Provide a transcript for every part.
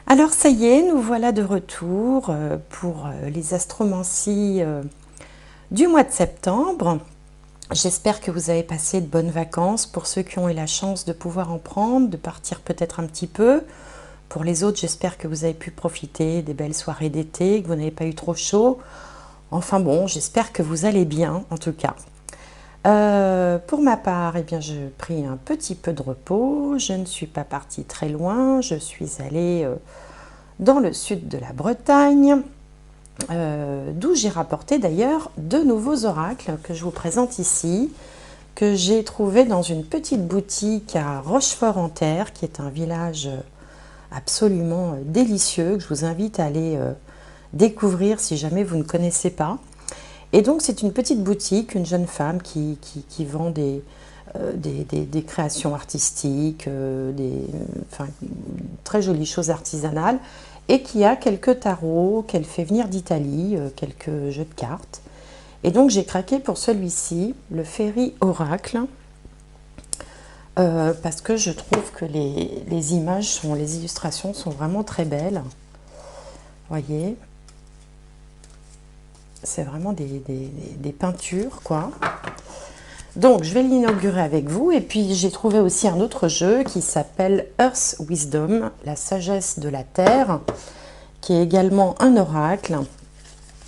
Alors ça y est, nous voilà de retour pour les astromancies du mois de septembre. J'espère que vous avez passé de bonnes vacances pour ceux qui ont eu la chance de pouvoir en prendre, de partir peut-être un petit peu. Pour les autres, j'espère que vous avez pu profiter des belles soirées d'été, que vous n'avez pas eu trop chaud. Enfin bon, j'espère que vous allez bien en tout cas. Pour ma part, eh bien, j'ai pris un petit peu de repos. Je ne suis pas partie très loin. Je suis allée dans le sud de la Bretagne, d'où j'ai rapporté d'ailleurs de nouveaux oracles que je vous présente ici, que j'ai trouvé dans une petite boutique à Rochefort-en-Terre, qui est un village absolument délicieux, que je vous invite à aller découvrir si jamais vous ne connaissez pas. Et donc c'est une petite boutique, une jeune femme qui vend des créations artistiques, enfin, très jolies choses artisanales, et qui a quelques tarots qu'elle fait venir d'Italie, quelques jeux de cartes. Et donc j'ai craqué pour celui-ci, le Fairy Oracle, parce que je trouve que les images, les illustrations sont vraiment très belles. Voyez, c'est vraiment des peintures, quoi. Donc, je vais l'inaugurer avec vous. Et puis, j'ai trouvé aussi un autre jeu qui s'appelle Earth Wisdom, la sagesse de la Terre, qui est également un oracle.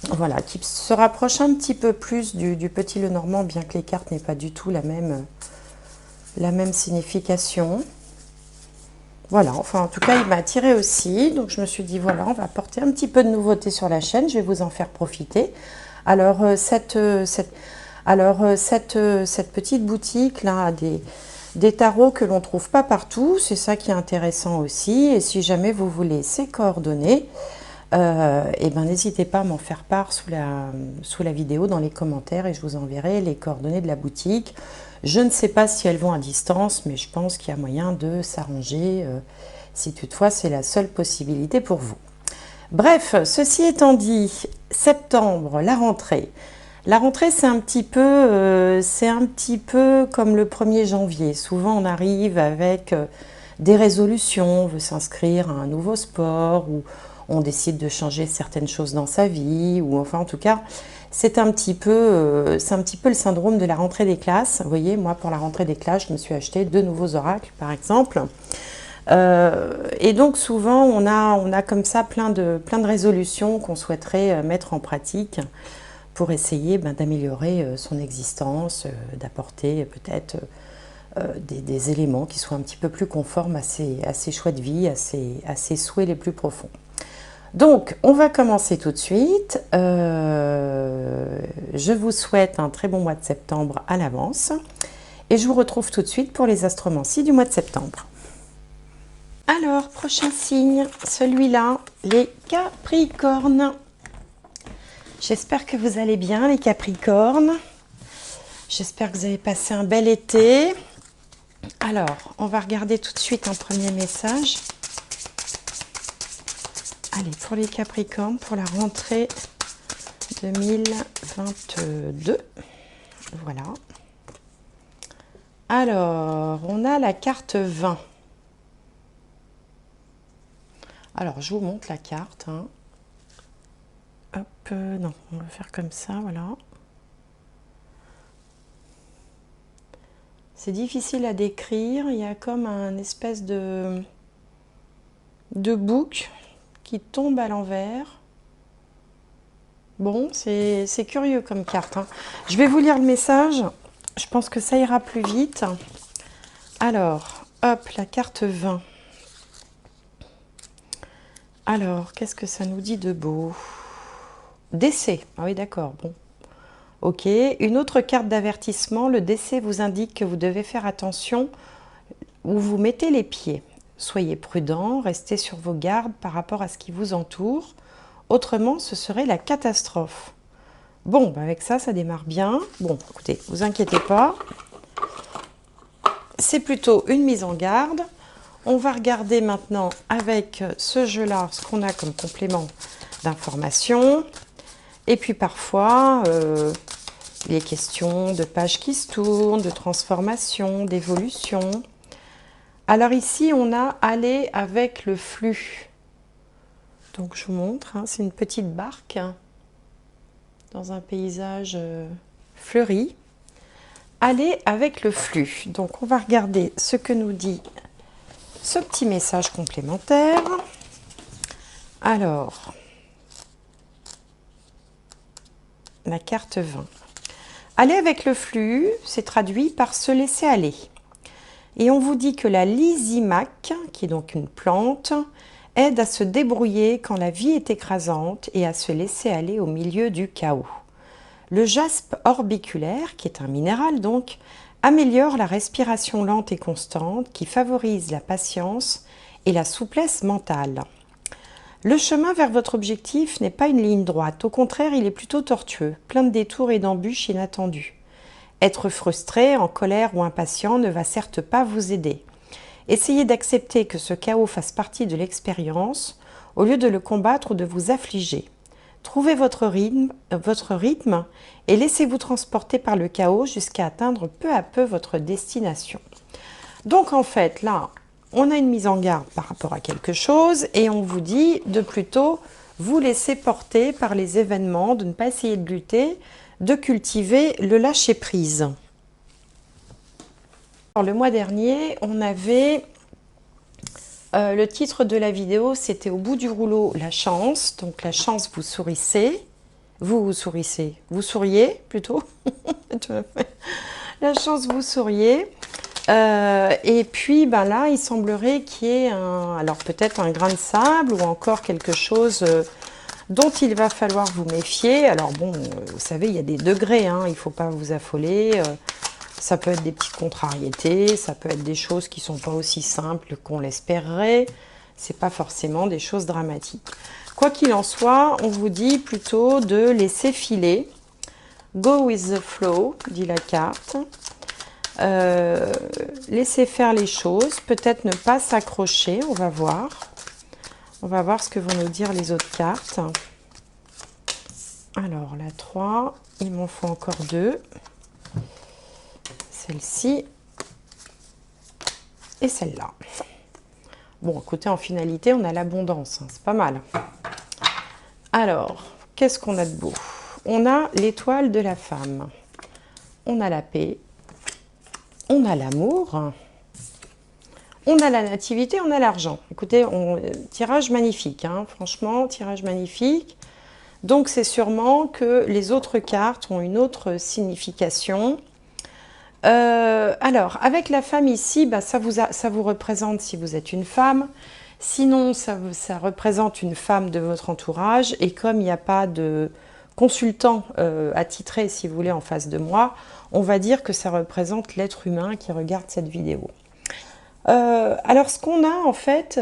Voilà, qui se rapproche un petit peu plus du Petit Lenormand, bien que les cartes n'aient pas du tout la même signification. Voilà, enfin, en tout cas, il m'a attiré aussi. Donc, je me suis dit, voilà, on va apporter un petit peu de nouveauté sur la chaîne. Je vais vous en faire profiter. Alors, cette petite boutique là a des tarots que l'on ne trouve pas partout, c'est ça qui est intéressant aussi. Et si jamais vous voulez ces coordonnées, et ben n'hésitez pas à m'en faire part sous la vidéo dans les commentaires et je vous enverrai les coordonnées de la boutique. Je ne sais pas si elles vont à distance, mais je pense qu'il y a moyen de s'arranger si toutefois c'est la seule possibilité pour vous. Bref, ceci étant dit, septembre, la rentrée. La rentrée, c'est un petit peu comme le 1er janvier. Souvent, on arrive avec des résolutions, on veut s'inscrire à un nouveau sport, ou on décide de changer certaines choses dans sa vie, ou enfin, en tout cas, c'est un petit peu le syndrome de la rentrée des classes. Vous voyez, moi, pour la rentrée des classes, je me suis acheté 2 nouveaux oracles, par exemple. Et donc, souvent, on a comme ça plein de résolutions qu'on souhaiterait mettre en pratique pour essayer d'améliorer son existence, d'apporter peut-être des éléments qui soient un petit peu plus conformes à ses choix de vie, à ses souhaits les plus profonds. Donc, on va commencer tout de suite. Je vous souhaite un très bon mois de septembre à l'avance. Et je vous retrouve tout de suite pour les astromancies du mois de septembre. Alors, prochain signe, celui-là, les Capricornes. J'espère que vous allez bien, les Capricornes. J'espère que vous avez passé un bel été. Alors, on va regarder tout de suite un premier message. Allez, pour les Capricornes, pour la rentrée 2022. Voilà. Alors, on a la carte 20. Alors, je vous montre la carte. Hein. Hop, non, on va faire comme ça, voilà. C'est difficile à décrire, il y a comme un espèce de bouc qui tombe à l'envers. Bon, c'est curieux comme carte. Hein. Je vais vous lire le message, je pense que ça ira plus vite. Alors, hop, la carte 20. Alors, qu'est-ce que ça nous dit de beau? Décès, ah oui d'accord, bon. Ok, une autre carte d'avertissement, le décès vous indique que vous devez faire attention où vous mettez les pieds. Soyez prudent, restez sur vos gardes par rapport à ce qui vous entoure. Autrement, ce serait la catastrophe. Bon, avec ça, ça démarre bien. Bon, écoutez, vous inquiétez pas. C'est plutôt une mise en garde. On va regarder maintenant avec ce jeu-là ce qu'on a comme complément d'information. Et puis parfois, les questions de pages qui se tournent, de transformation, d'évolution. Alors ici, on a aller avec le flux. Donc je vous montre, hein, c'est une petite barque hein, dans un paysage fleuri. Allez avec le flux. Donc on va regarder ce que nous dit ce petit message complémentaire. Alors, la carte 20. Aller avec le flux, c'est traduit par se laisser aller. Et on vous dit que la lysimaque, qui est donc une plante, aide à se débrouiller quand la vie est écrasante et à se laisser aller au milieu du chaos. Le jaspe orbiculaire, qui est un minéral donc, améliore la respiration lente et constante qui favorise la patience et la souplesse mentale. Le chemin vers votre objectif n'est pas une ligne droite, au contraire il est plutôt tortueux, plein de détours et d'embûches inattendues. Être frustré, en colère ou impatient ne va certes pas vous aider. Essayez d'accepter que ce chaos fasse partie de l'expérience, au lieu de le combattre ou de vous affliger. Trouvez votre rythme et laissez-vous transporter par le chaos jusqu'à atteindre peu à peu votre destination. Donc en fait, là, on a une mise en garde par rapport à quelque chose et on vous dit de plutôt vous laisser porter par les événements, de ne pas essayer de lutter, de cultiver le lâcher-prise. Le mois dernier, on avait le titre de la vidéo, c'était au bout du rouleau, la chance. Donc la chance, vous sourissez. Vous sourissez. Vous souriez plutôt. La chance, vous souriez. Et puis ben là, il semblerait qu'il y ait alors peut-être un grain de sable ou encore quelque chose dont il va falloir vous méfier. Alors bon, vous savez, il y a des degrés, hein, il ne faut pas vous affoler. Ça peut être des petites contrariétés, ça peut être des choses qui ne sont pas aussi simples qu'on l'espérerait. Ce n'est pas forcément des choses dramatiques. Quoi qu'il en soit, on vous dit plutôt de laisser filer. Go with the flow, dit la carte. Laissez faire les choses, peut-être ne pas s'accrocher, on va voir. On va voir ce que vont nous dire les autres cartes. Alors, la 3, il m'en faut encore 2. Celle-ci et celle-là. Bon, écoutez, en finalité, on a l'abondance, hein, c'est pas mal. Alors, qu'est-ce qu'on a de beau? On a l'étoile de la femme, on a la paix, on a l'amour, on a la nativité, on a l'argent. Écoutez, tirage magnifique, hein, franchement, tirage magnifique. Donc, c'est sûrement que les autres cartes ont une autre signification. Alors, avec la femme ici, bah, ça vous représente si vous êtes une femme. Sinon, ça représente une femme de votre entourage. Et comme il n'y a pas de consultant attitré, si vous voulez, en face de moi, on va dire que ça représente l'être humain qui regarde cette vidéo. Alors, ce qu'on a en fait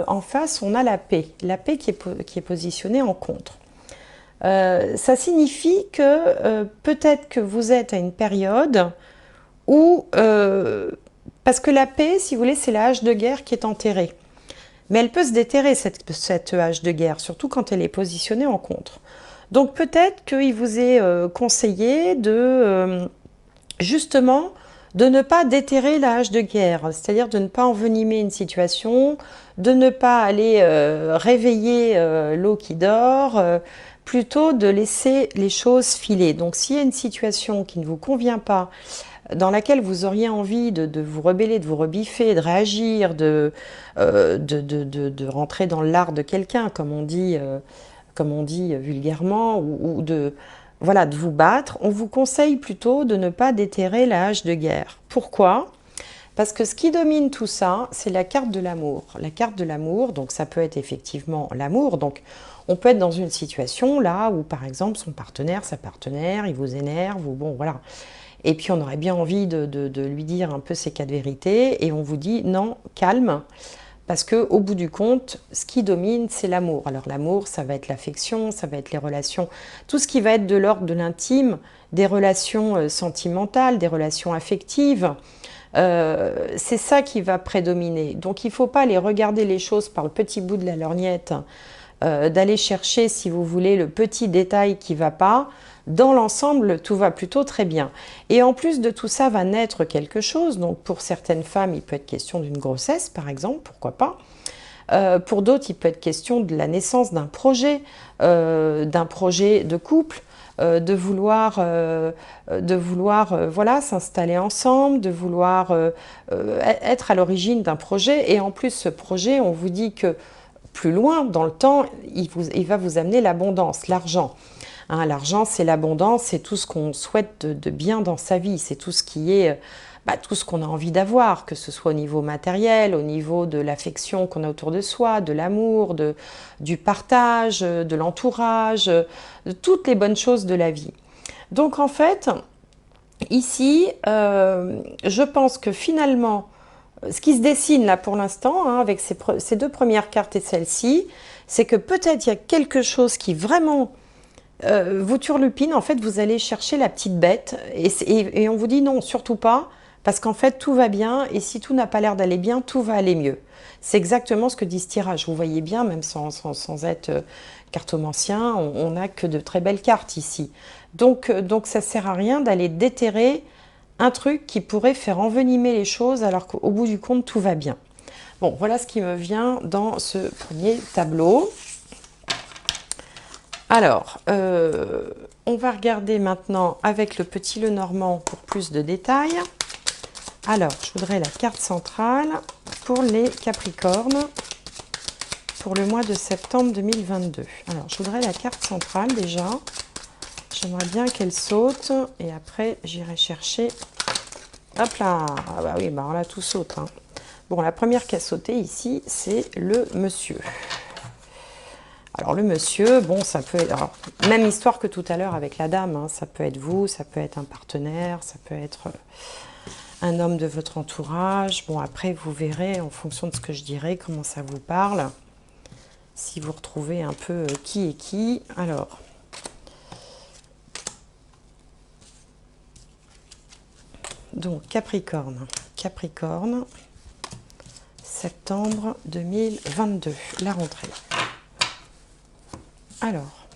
en face, on a la paix. La paix qui est positionnée en contre. Ça signifie que peut-être que vous êtes à une période où, parce que la paix, si vous voulez, c'est la hache de guerre qui est enterrée. Mais elle peut se déterrer, cette hache de guerre, surtout quand elle est positionnée en contre. Donc peut-être qu'il vous est conseillé de, justement, de ne pas déterrer la hache de guerre, c'est-à-dire de ne pas envenimer une situation, de ne pas aller réveiller l'eau qui dort, plutôt de laisser les choses filer. Donc s'il y a une situation qui ne vous convient pas, dans laquelle vous auriez envie de vous rebeller, de vous rebiffer, de réagir, de rentrer dans l'art de quelqu'un, comme on dit vulgairement, ou de vous battre, on vous conseille plutôt de ne pas déterrer la hache de guerre. Pourquoi? Parce que ce qui domine tout ça, c'est la carte de l'amour. La carte de l'amour, donc ça peut être effectivement l'amour. Donc on peut être dans une situation là où par exemple son partenaire, sa partenaire, il vous énerve, ou bon voilà. Et puis on aurait bien envie de lui dire un peu ses cas de vérité, et on vous dit non, calme, parce qu'au bout du compte, ce qui domine, c'est l'amour. Alors l'amour, ça va être l'affection, ça va être les relations, tout ce qui va être de l'ordre de l'intime, des relations sentimentales, des relations affectives, c'est ça qui va prédominer. Donc il ne faut pas aller regarder les choses par le petit bout de la lorgnette, d'aller chercher, si vous voulez, le petit détail qui ne va pas. Dans l'ensemble, tout va plutôt très bien. Et en plus de tout ça, va naître quelque chose. Donc pour certaines femmes, il peut être question d'une grossesse, par exemple, pourquoi pas. Pour d'autres, il peut être question de la naissance d'un projet de couple, voilà, s'installer ensemble, de vouloir être à l'origine d'un projet. Et en plus, ce projet, on vous dit que plus loin dans le temps, il va vous amener l'abondance, l'argent. Hein, l'argent, c'est l'abondance, c'est tout ce qu'on souhaite de bien dans sa vie, c'est tout ce qui est tout ce qu'on a envie d'avoir, que ce soit au niveau matériel, au niveau de l'affection qu'on a autour de soi, de l'amour, du partage, de l'entourage, de toutes les bonnes choses de la vie. Donc en fait, ici, je pense que finalement, ce qui se dessine là pour l'instant, hein, avec ces deux premières cartes et celle-ci, c'est que peut-être il y a quelque chose qui vraiment vous turlupine. En fait, vous allez chercher la petite bête et on vous dit non, surtout pas, parce qu'en fait, tout va bien et si tout n'a pas l'air d'aller bien, tout va aller mieux. C'est exactement ce que dit ce tirage. Vous voyez bien, même sans être cartomancien, on n'a que de très belles cartes ici. Donc ça ne sert à rien d'aller déterrer un truc qui pourrait faire envenimer les choses alors qu'au bout du compte, tout va bien. Bon, voilà ce qui me vient dans ce premier tableau. Alors, on va regarder maintenant avec le petit Lenormand pour plus de détails. Alors, je voudrais la carte centrale pour les Capricornes pour le mois de septembre 2022. Alors, je voudrais la carte centrale déjà. J'aimerais bien qu'elle saute et après, j'irai chercher. Hop là! Ah bah oui, bah là, tout saute. Hein. Bon, la première qui a sauté ici, c'est le monsieur. Alors le monsieur, bon, ça peut être, alors, même histoire que tout à l'heure avec la dame, hein, ça peut être vous, ça peut être un partenaire, ça peut être un homme de votre entourage. Bon, après, vous verrez en fonction de ce que je dirai, comment ça vous parle, si vous retrouvez un peu qui est qui. Alors, donc Capricorne, septembre 2022, la rentrée. Alors,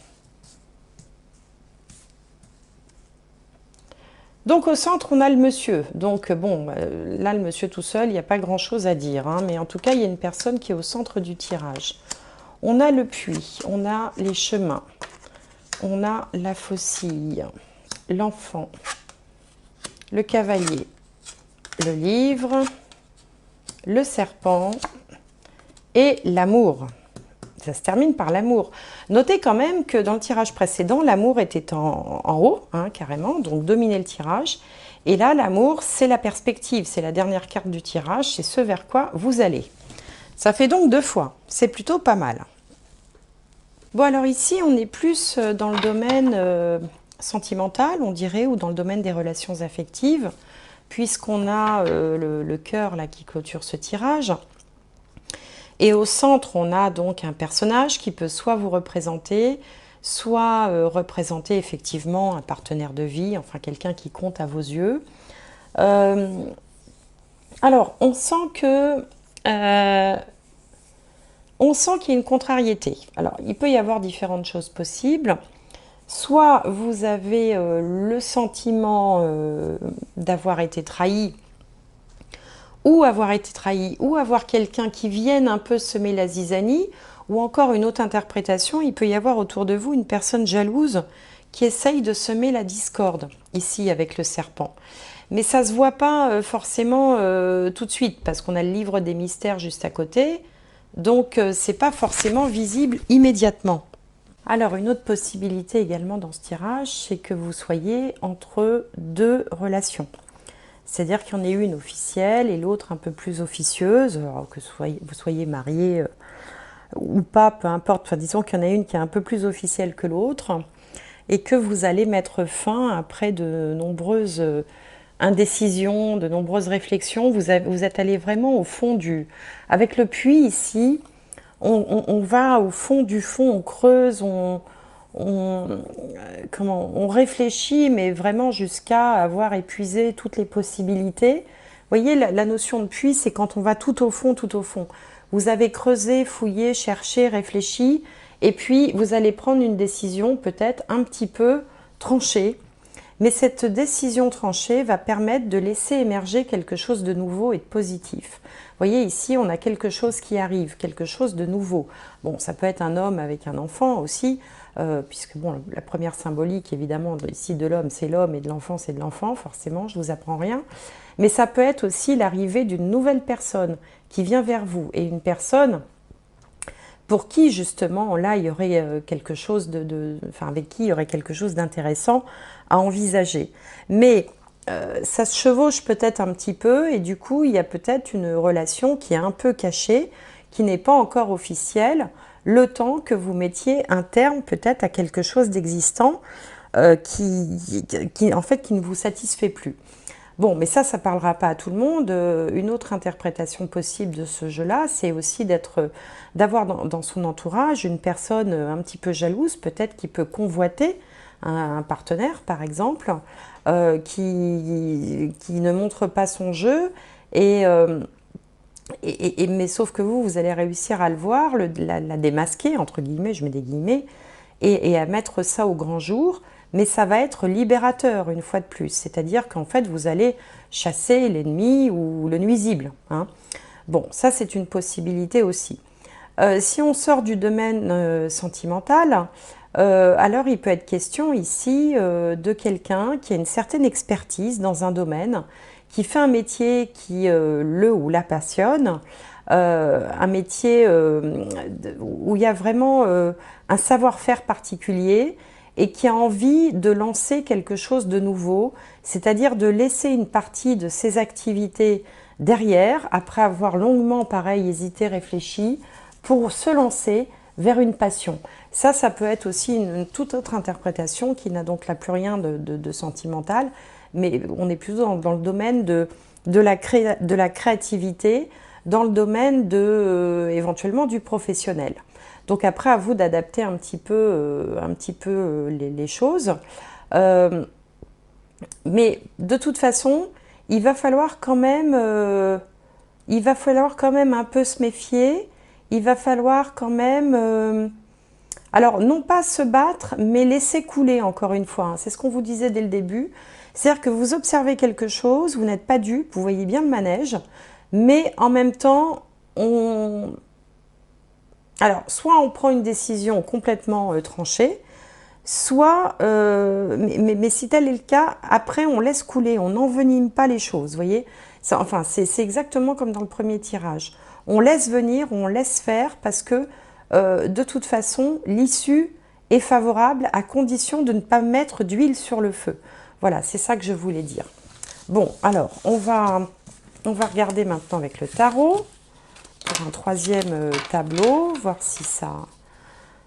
donc au centre, on a le monsieur. Donc bon, là, le monsieur tout seul, il n'y a pas grand-chose à dire. Hein, mais en tout cas, il y a une personne qui est au centre du tirage. On a le puits, on a les chemins, on a la faucille, l'enfant, le cavalier, le livre, le serpent et l'amour. Ça se termine par l'amour. Notez quand même que dans le tirage précédent, l'amour était en haut, hein, carrément, donc dominait le tirage. Et là, l'amour, c'est la perspective, c'est la dernière carte du tirage, c'est ce vers quoi vous allez. Ça fait donc 2 fois, c'est plutôt pas mal. Bon, alors ici, on est plus dans le domaine sentimental, on dirait, ou dans le domaine des relations affectives, puisqu'on a le cœur là qui clôture ce tirage. Et au centre, on a donc un personnage qui peut soit vous représenter, soit représenter effectivement un partenaire de vie, enfin quelqu'un qui compte à vos yeux. Alors, on sent qu'il y a une contrariété. Alors, il peut y avoir différentes choses possibles. Soit vous avez le sentiment d'avoir été trahi, ou avoir quelqu'un qui vienne un peu semer la zizanie, ou encore une autre interprétation, il peut y avoir autour de vous une personne jalouse qui essaye de semer la discorde, ici avec le serpent. Mais ça ne se voit pas forcément tout de suite, parce qu'on a le livre des mystères juste à côté, donc ce n'est pas forcément visible immédiatement. Alors, une autre possibilité également dans ce tirage, c'est que vous soyez entre 2 relations. C'est-à-dire qu'il y en ait une officielle et l'autre un peu plus officieuse, alors que vous soyez marié ou pas, peu importe. Enfin, disons qu'il y en a une qui est un peu plus officielle que l'autre et que vous allez mettre fin après de nombreuses indécisions, de nombreuses réflexions. Vous êtes allé vraiment au fond du... Avec le puits ici, on va au fond du fond, on creuse, on réfléchit, mais vraiment jusqu'à avoir épuisé toutes les possibilités. Vous voyez, la notion de puits, c'est quand on va tout au fond, tout au fond. Vous avez creusé, fouillé, cherché, réfléchi, et puis vous allez prendre une décision peut-être un petit peu tranchée. Mais cette décision tranchée va permettre de laisser émerger quelque chose de nouveau et de positif. voyez, ici, on a quelque chose qui arrive, quelque chose de nouveau. Bon, ça peut être un homme avec un enfant aussi, puisque bon, la première symbolique, évidemment, ici de l'homme, c'est l'homme, et de l'enfant, c'est de l'enfant, forcément, je ne vous apprends rien. Mais ça peut être aussi l'arrivée d'une nouvelle personne qui vient vers vous, et une personne pour qui, justement, là, il y aurait quelque chose enfin, avec qui il y aurait quelque chose d'intéressant à envisager. Mais ça se chevauche peut-être un petit peu, et du coup, il y a peut-être une relation qui est un peu cachée, qui n'est pas encore officielle, le temps que vous mettiez un terme peut-être à quelque chose d'existant en fait, qui ne vous satisfait plus. Bon, mais ça ne parlera pas à tout le monde. Une autre interprétation possible de ce jeu-là, c'est aussi d'avoir dans son entourage une personne un petit peu jalouse, peut-être qui peut convoiter un partenaire, par exemple, qui ne montre pas son jeu, mais sauf que vous allez réussir à le voir, la démasquer, entre guillemets, je mets des guillemets, et à mettre ça au grand jour. Mais ça va être libérateur une fois de plus, c'est-à-dire qu'en fait vous allez chasser l'ennemi ou le nuisible, hein. Bon, ça c'est une possibilité aussi. Si on sort du domaine sentimental, alors il peut être question ici de quelqu'un qui a une certaine expertise dans un domaine, qui fait un métier qui le ou la passionne, un métier où il y a vraiment un savoir-faire particulier, et qui a envie de lancer quelque chose de nouveau, c'est-à-dire de laisser une partie de ses activités derrière, après avoir longuement, pareil, hésité, réfléchi, pour se lancer vers une passion. Ça peut être aussi une toute autre interprétation qui n'a donc là plus rien de sentimental, mais on est plutôt dans le domaine de la créativité, dans le domaine éventuellement du professionnel. Donc après, à vous d'adapter un petit peu les choses. Mais de toute façon, il va falloir quand même un peu se méfier. Il va falloir quand même, alors non pas se battre, mais laisser couler encore une fois, hein. C'est ce qu'on vous disait dès le début. C'est-à-dire que vous observez quelque chose, vous n'êtes pas dupe, vous voyez bien le manège, mais en même temps, alors, soit on prend une décision complètement tranchée, soit, mais si tel est le cas, après on laisse couler, on n'envenime pas les choses, vous voyez. Enfin, c'est exactement comme dans le premier tirage. On laisse venir, on laisse faire, parce que de toute façon, l'issue est favorable à condition de ne pas mettre d'huile sur le feu. Voilà, c'est ça que je voulais dire. Bon, alors, on va regarder maintenant avec le tarot, pour un troisième tableau, voir si ça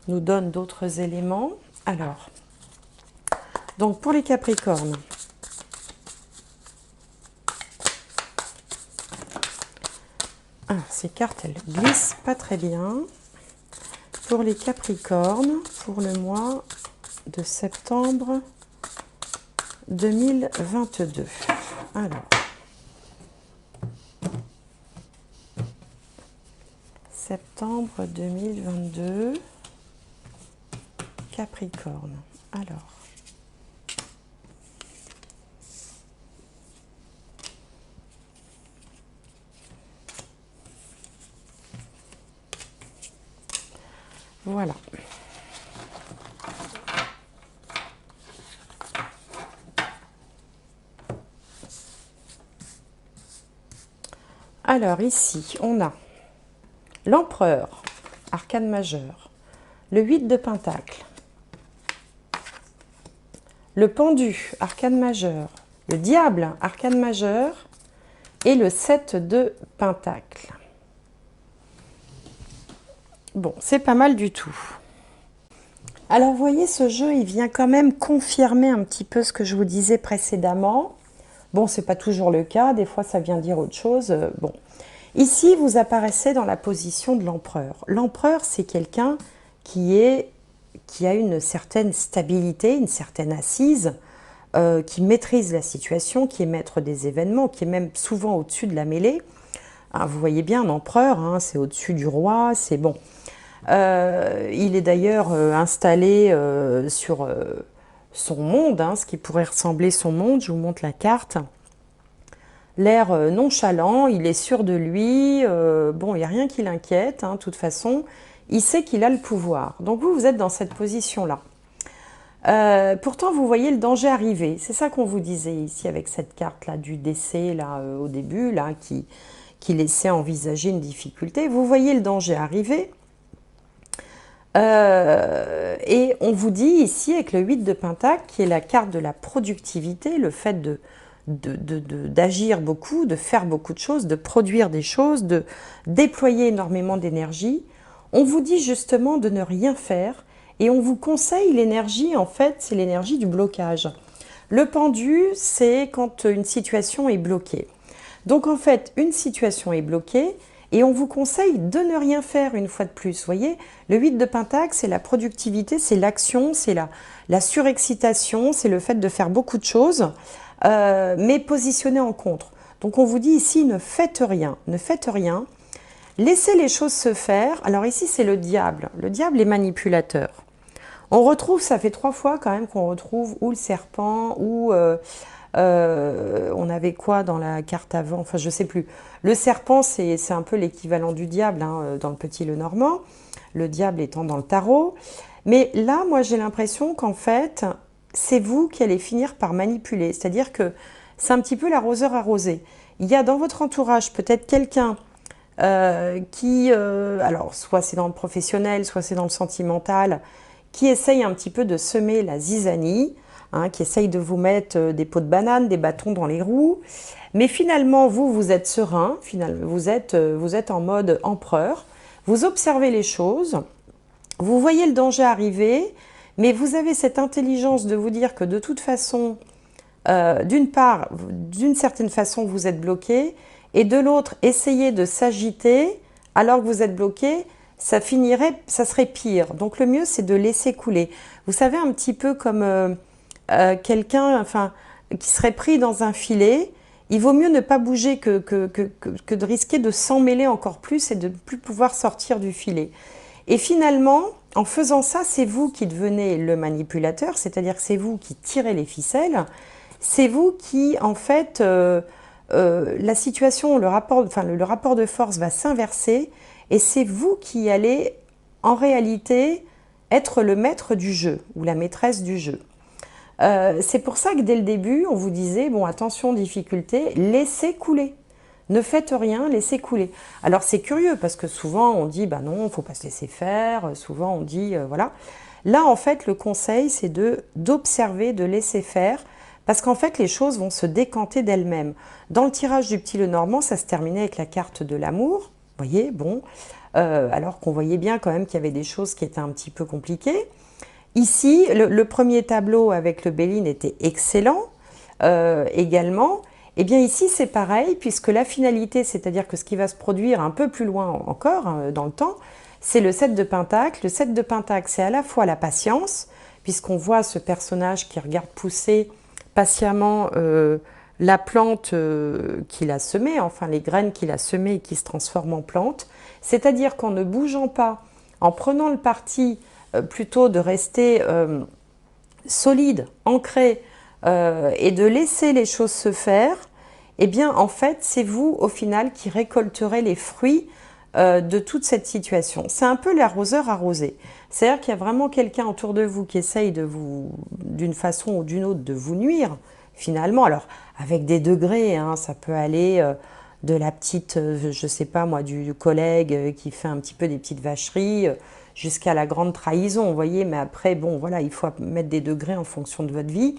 nous donne d'autres éléments. Alors, donc pour les Capricornes, ces cartes, elles glissent pas très bien. Pour les Capricornes, pour le mois de septembre 2022. Alors, septembre 2022, Capricorne. Alors, voilà. Alors ici, on a l'Empereur, arcane majeur, le 8 de Pentacle, le Pendu, arcane majeur, le Diable, arcane majeur, et le 7 de Pentacle. Bon, c'est pas mal du tout. Alors, vous voyez, ce jeu, il vient quand même confirmer un petit peu ce que je vous disais précédemment. Bon, c'est pas toujours le cas, des fois ça vient dire autre chose. Bon, ici, vous apparaissez dans la position de l'empereur. L'empereur, c'est quelqu'un qui a une certaine stabilité, une certaine assise, qui maîtrise la situation, qui est maître des événements, qui est même souvent au-dessus de la mêlée. Ah, vous voyez bien, l'empereur, hein, c'est au-dessus du roi, c'est bon. Il est d'ailleurs installé sur son monde, hein, ce qui pourrait ressembler son monde. Je vous montre la carte. l'air nonchalant, il est sûr de lui, bon, il n'y a rien qui l'inquiète, hein, de toute façon, il sait qu'il a le pouvoir. Donc vous êtes dans cette position-là. Pourtant, vous voyez le danger arriver. C'est ça qu'on vous disait ici avec cette carte-là du décès, là, au début, là, qui laissait envisager une difficulté. Vous voyez le danger arriver. Et on vous dit ici, avec le 8 de Pentacle, qui est la carte de la productivité, le fait d'agir beaucoup, de faire beaucoup de choses, de produire des choses, de déployer énormément d'énergie, on vous dit justement de ne rien faire et on vous conseille l'énergie, en fait, c'est l'énergie du blocage. Le pendu, c'est quand une situation est bloquée. Donc en fait, une situation est bloquée et on vous conseille de ne rien faire une fois de plus. Vous voyez, le 8 de Pentacle, c'est la productivité, c'est l'action, c'est la surexcitation, c'est le fait de faire beaucoup de choses, mais positionné en contre. Donc on vous dit ici, ne faites rien, ne faites rien. Laissez les choses se faire. Alors ici, c'est le diable. Le diable est manipulateur. On retrouve, ça fait 3 fois quand même qu'on retrouve ou le serpent, ou on avait quoi dans la carte avant, enfin je sais plus. Le serpent, c'est un peu l'équivalent du diable hein, dans le Petit Lenormand, le diable étant dans le tarot. Mais là, moi j'ai l'impression qu'en fait, c'est vous qui allez finir par manipuler. C'est-à-dire que c'est un petit peu l'arroseur arrosé. Il y a dans votre entourage peut-être quelqu'un qui, alors soit c'est dans le professionnel, soit c'est dans le sentimental, qui essaye un petit peu de semer la zizanie, hein, qui essaye de vous mettre des pots de banane, des bâtons dans les roues. Mais finalement, vous êtes serein, finalement, vous êtes en mode empereur, vous observez les choses, vous voyez le danger arriver, mais vous avez cette intelligence de vous dire que de toute façon, d'une part, d'une certaine façon, vous êtes bloqué, et de l'autre, essayez de s'agiter alors que vous êtes bloqué, ça serait pire. Donc le mieux, c'est de laisser couler. Vous savez, un petit peu comme quelqu'un enfin, qui serait pris dans un filet, il vaut mieux ne pas bouger que de risquer de s'emmêler encore plus et de ne plus pouvoir sortir du filet. Et finalement, en faisant ça, c'est vous qui devenez le manipulateur, c'est-à-dire que c'est vous qui tirez les ficelles, c'est vous qui, en fait, la situation, le rapport de force va s'inverser et c'est vous qui allez, en réalité, être le maître du jeu ou la maîtresse du jeu. C'est pour ça que dès le début, on vous disait, bon, attention, difficulté, laissez couler. Ne faites rien, laissez couler. Alors c'est curieux parce que souvent on dit, bah non, il ne faut pas se laisser faire. Souvent on dit, voilà. Là, en fait, le conseil, c'est d'observer, de laisser faire. Parce qu'en fait, les choses vont se décanter d'elles-mêmes. Dans le tirage du Petit Lenormand, ça se terminait avec la carte de l'amour. Vous voyez, bon, alors qu'on voyait bien quand même qu'il y avait des choses qui étaient un petit peu compliquées. Ici, le premier tableau avec le Béline était excellent également. Et bien ici, c'est pareil, puisque la finalité, c'est-à-dire que ce qui va se produire un peu plus loin encore hein, dans le temps, c'est le 7 de Pentacle. Le 7 de Pentacle, c'est à la fois la patience, puisqu'on voit ce personnage qui regarde pousser patiemment la plante qu'il a semée, enfin les graines qu'il a semées et qui se transforment en plante. C'est-à-dire qu'en ne bougeant pas, en prenant le parti plutôt de rester solide, ancré et de laisser les choses se faire, eh bien en fait c'est vous au final qui récolterez les fruits de toute cette situation. C'est un peu l'arroseur arrosé. C'est-à-dire qu'il y a vraiment quelqu'un autour de vous qui essaye de vous, d'une façon ou d'une autre, de vous nuire, finalement. Alors, avec des degrés, hein, ça peut aller de la petite, je sais pas moi, du collègue qui fait un petit peu des petites vacheries, jusqu'à la grande trahison, vous voyez. Mais après, bon, voilà, il faut mettre des degrés en fonction de votre vie.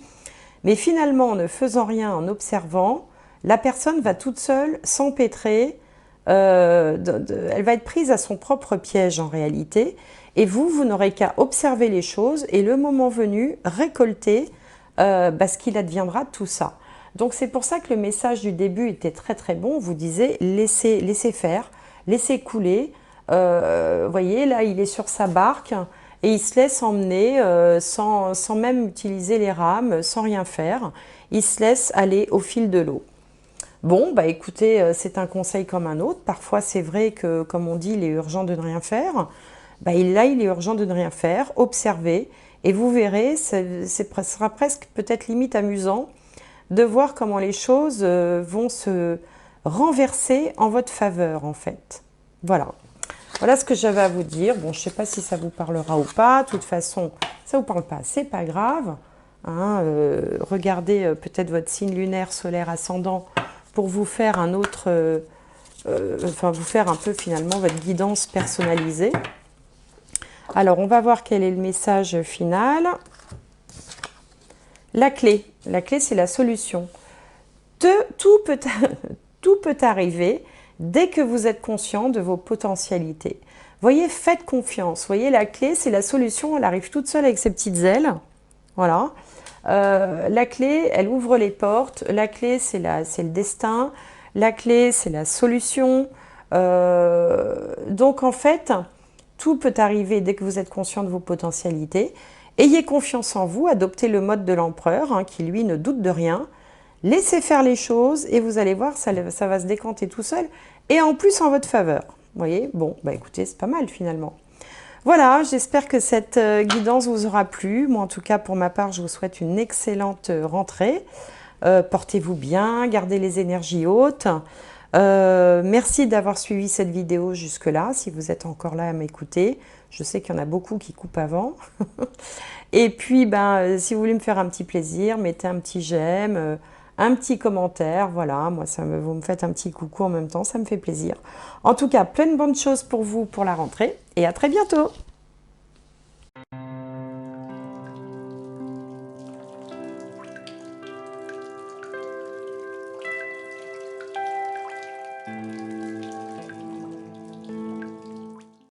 Mais finalement, en ne faisant rien, en observant, la personne va toute seule s'empêtrer. Elle va être prise à son propre piège en réalité et vous n'aurez qu'à observer les choses et le moment venu récolter ce qu'il adviendra de tout ça. Donc c'est pour ça que le message du début était très très bon. On vous disait laissez faire, laissez couler. Voyez là il est sur sa barque et il se laisse emmener sans même utiliser les rames, sans rien faire. Il se laisse aller au fil de l'eau. Bon, bah écoutez, c'est un conseil comme un autre. Parfois, c'est vrai que, comme on dit, il est urgent de ne rien faire. Bah, là, il est urgent de ne rien faire. Observez et vous verrez, ce sera presque peut-être limite amusant de voir comment les choses vont se renverser en votre faveur, en fait. Voilà. Voilà ce que j'avais à vous dire. Bon, je ne sais pas si ça vous parlera ou pas. De toute façon, ça ne vous parle pas, c'est pas grave. Hein, regardez peut-être votre signe lunaire, solaire, ascendant pour vous faire un autre... enfin, vous faire un peu finalement votre guidance personnalisée. Alors, on va voir quel est le message final. La clé, c'est la solution. Tout peut arriver dès que vous êtes conscient de vos potentialités. Voyez, faites confiance. Voyez, la clé, c'est la solution. Elle arrive toute seule avec ses petites ailes. Voilà. La clé, elle ouvre les portes. La clé, c'est le destin. La clé, c'est la solution. Donc, en fait, tout peut arriver dès que vous êtes conscient de vos potentialités. Ayez confiance en vous, adoptez le mode de l'empereur, hein, qui lui ne doute de rien. Laissez faire les choses et vous allez voir, ça va se décanter tout seul. Et en plus en votre faveur. Vous voyez, bon, bah écoutez, c'est pas mal finalement. Voilà, j'espère que cette guidance vous aura plu. Moi, en tout cas, pour ma part, je vous souhaite une excellente rentrée. Portez-vous bien, gardez les énergies hautes. Merci d'avoir suivi cette vidéo jusque-là, si vous êtes encore là à m'écouter. Je sais qu'il y en a beaucoup qui coupent avant. Et puis, ben, si vous voulez me faire un petit plaisir, mettez un petit j'aime, un petit commentaire. Voilà, moi, vous me faites un petit coucou en même temps, ça me fait plaisir. En tout cas, plein de bonnes choses pour vous pour la rentrée et à très bientôt.